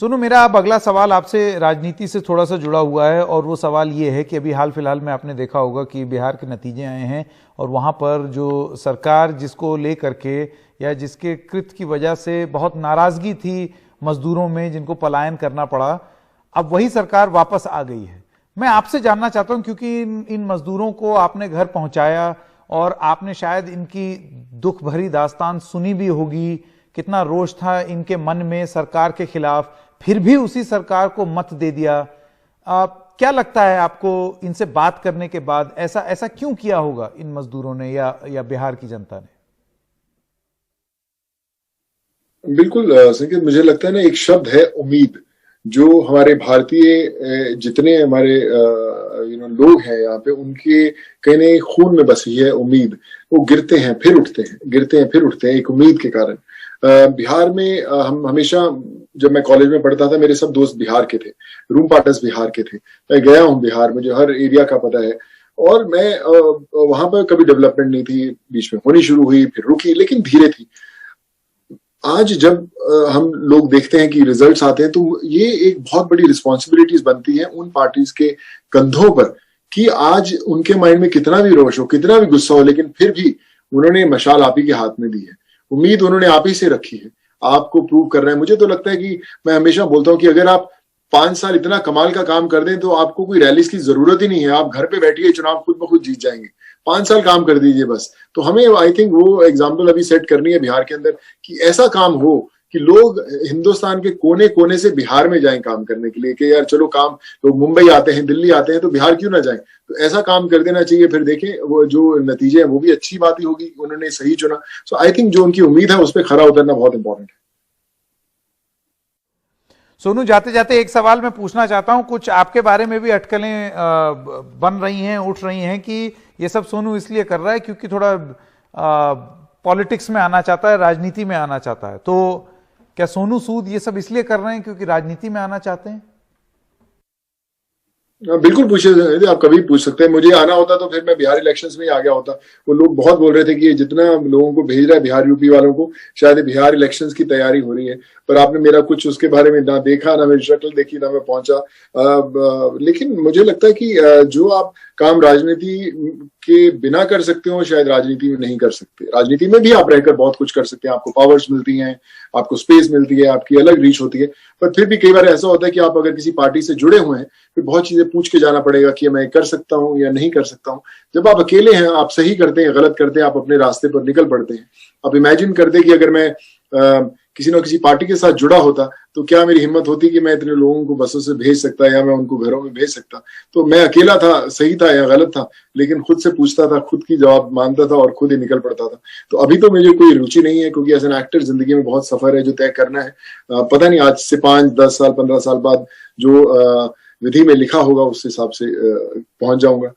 सोनू, मेरा अब अगला सवाल आपसे राजनीति से थोड़ा सा जुड़ा हुआ है और वो सवाल ये है कि अभी हाल फिलहाल में आपने देखा होगा कि बिहार के नतीजे आए हैं और वहाँ पर जो सरकार जिसको ले करके या जिसके कृत्य की वजह से बहुत नाराजगी थी मजदूरों में, जिनको पलायन करना पड़ा, अब वही सरकार वापस आ गई है। मैं आपसे जानना चाहता हूं, क्योंकि इन मजदूरों को आपने घर पहुंचाया और आपने शायद इनकी दुख भरी दास्तान सुनी भी होगी, कितना रोष था इनके मन में सरकार के खिलाफ, फिर भी उसी सरकार को मत दे दिया। क्या लगता है आपको इनसे बात करने के बाद ऐसा क्यों किया होगा इन मजदूरों ने या बिहार की जनता ने? बिल्कुल संकेत, मुझे लगता है ना, एक शब्द है उम्मीद, जो हमारे भारतीय जितने हमारे लोग हैं यहाँ पे, उनके कहीं ना कहीं खून में बसी है उम्मीद। वो गिरते हैं फिर उठते हैं, गिरते हैं फिर उठते हैं, एक उम्मीद के कारण। बिहार में हम हमेशा, जब मैं कॉलेज में पढ़ता था, मेरे सब दोस्त बिहार के थे, रूम पार्टनर्स बिहार के थे। मैं गया हूँ बिहार, मुझे हर एरिया का पता है। और मैं वहां पर कभी डेवलपमेंट नहीं थी, बीच में होनी शुरू हुई, फिर रुकी, लेकिन धीरे थी। आज जब हम लोग देखते हैं कि रिजल्ट्स आते हैं, तो ये एक बहुत बड़ी रिस्पॉन्सिबिलिटीज बनती है उन पार्टीज के कंधों पर कि आज उनके माइंड में कितना भी रोष हो, कितना भी गुस्सा हो, लेकिन फिर भी उन्होंने मशाल आप ही के हाथ में दी है। उम्मीद उन्होंने आप ही से रखी है, आपको प्रूव कर रहे हैं। मुझे तो लगता है कि मैं हमेशा बोलता हूं कि अगर आप 5 साल इतना कमाल का काम कर दें तो आपको कोई रैलीज की जरूरत ही नहीं है, आप घर पे बैठिए, चुनाव खुद ब खुद जीत जाएंगे। 5 साल काम कर दीजिए बस। तो हमें आई थिंक वो एग्जाम्पल अभी सेट करनी है बिहार के अंदर कि ऐसा काम हो कि लोग हिंदुस्तान के कोने कोने से बिहार में जाएं काम करने के लिए, कि यार चलो काम, लोग मुंबई आते हैं, दिल्ली आते हैं, तो बिहार क्यों ना जाएं। तो ऐसा काम कर देना चाहिए। फिर देखें वो जो नतीजे हैं वो भी अच्छी बात ही होगी, उन्होंने सही चुना। सो आई थिंक जो उनकी उम्मीद है उस पर खरा उतरना बहुत इंपॉर्टेंट है। सोनू, जाते जाते एक सवाल मैं पूछना चाहता हूं। कुछ आपके बारे में भी अटकलें बन रही हैं, उठ रही हैं कि ये सब सोनू इसलिए कर रहा है क्योंकि थोड़ा पॉलिटिक्स में आना चाहता है, राजनीति में आना चाहता है। तो क्या सोनू सूद ये सब इसलिए कर रहे हैं क्योंकि राजनीति में आना चाहते हैं? बिल्कुल पूछिए, आप कभी पूछ सकते हैं। मुझे आना होता तो फिर मैं बिहार इलेक्शंस में ही आ गया होता। वो लोग बहुत बोल रहे थे कि ये जितना लोगों को भेज रहा है बिहार यूपी वालों को, शायद बिहार इलेक्शंस की तैयारी हो रही है। पर आपने मेरा कुछ उसके बारे में ना देखा, ना मेरी शक्ल देखी, ना मैं पहुंचा। लेकिन मुझे लगता है कि जो आप काम राजनीति के बिना कर सकते हो, शायद राजनीति में नहीं कर सकते। राजनीति में भी आप रहकर बहुत कुछ कर सकते हैं, आपको पावर्स मिलती हैं, आपको स्पेस मिलती है, आपकी अलग रीच होती है। पर फिर भी कई बार ऐसा होता है कि आप अगर किसी पार्टी से जुड़े हुए हैं, फिर बहुत चीजें पूछ के जाना पड़ेगा कि मैं कर सकता हूं या नहीं कर सकता हूं। जब आप अकेले हैं, आप सही करते हैं, गलत करते हैं, आप अपने रास्ते पर निकल पड़ते हैं। आप इमेजिन करते कि अगर मैं किसी न किसी पार्टी के साथ जुड़ा होता तो क्या मेरी हिम्मत होती कि मैं इतने लोगों को बसों से भेज सकता या मैं उनको घरों में भेज सकता। तो मैं अकेला था, सही था या गलत था, लेकिन खुद से पूछता था, खुद की जवाब मानता था और खुद ही निकल पड़ता था। तो अभी तो मुझे कोई रुचि नहीं है, क्योंकि एज एन एक्टर जिंदगी में बहुत सफर है जो तय करना है। पता नहीं आज से 5, 10 साल, 15 साल बाद जो विधि में लिखा होगा उस हिसाब से पहुंच जाऊंगा।